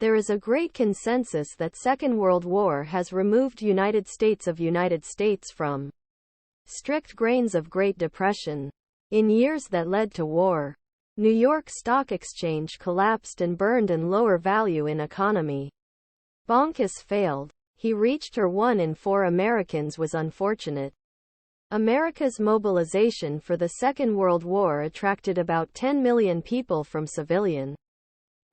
There is a great consensus that Second World War has removed United States from strict grains of Great Depression. In years that led to war, New York Stock Exchange collapsed and burned in lower value in economy. Baucus failed. He reached her 1 in 4 Americans was unfortunate. America's mobilization for the Second World War attracted about 10 million people from civilian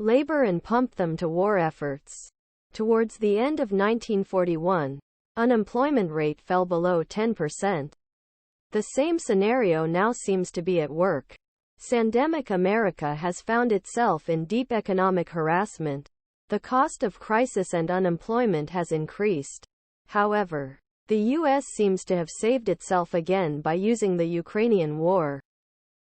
labor and pumped them to war efforts. Towards the end of 1941, unemployment rate fell below 10%. The same scenario now seems to be at work. Sandemic America has found itself in deep economic harassment. The cost of crisis and unemployment has increased. However, the U.S. seems to have saved itself again by using the Ukrainian war.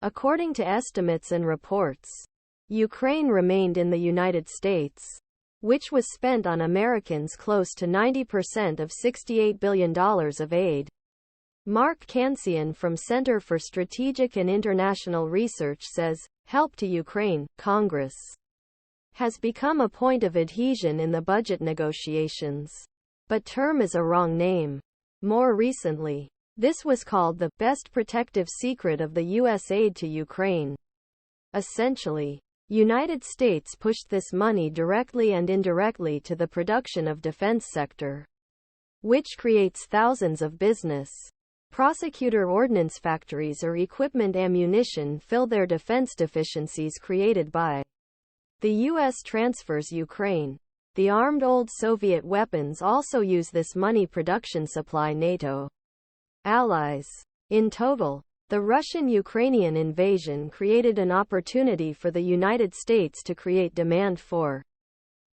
According to estimates and reports, Ukraine remained in the United States, which was spent on Americans close to 90% of $68 billion of aid. Mark Cancian from Center for Strategic and International Research says, help to Ukraine, Congress, has become a point of adhesion in the budget negotiations. But term is a wrong name. More recently, this was called the best protective secret of the U.S. aid to Ukraine. Essentially, United States pushed this money directly and indirectly to the production of defense sector, which creates thousands of business. Prosecutor ordnance factories or equipment ammunition fill their defense deficiencies created by the U.S. transfers Ukraine. The armed old Soviet weapons also use this money production supply NATO allies. In total, the Russian-Ukrainian invasion created an opportunity for the United States to create demand for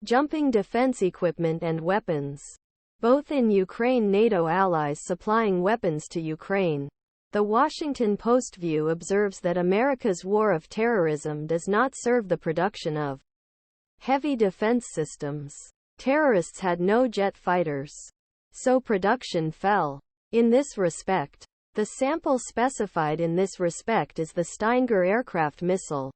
jumping defense equipment and weapons. Both in Ukraine, NATO allies supplying weapons to Ukraine. The Washington Post View observes that America's war of terrorism does not serve the production of heavy defense systems. Terrorists had no jet fighters, so production fell. In this respect, the sample specified in this respect is the Stinger aircraft missile.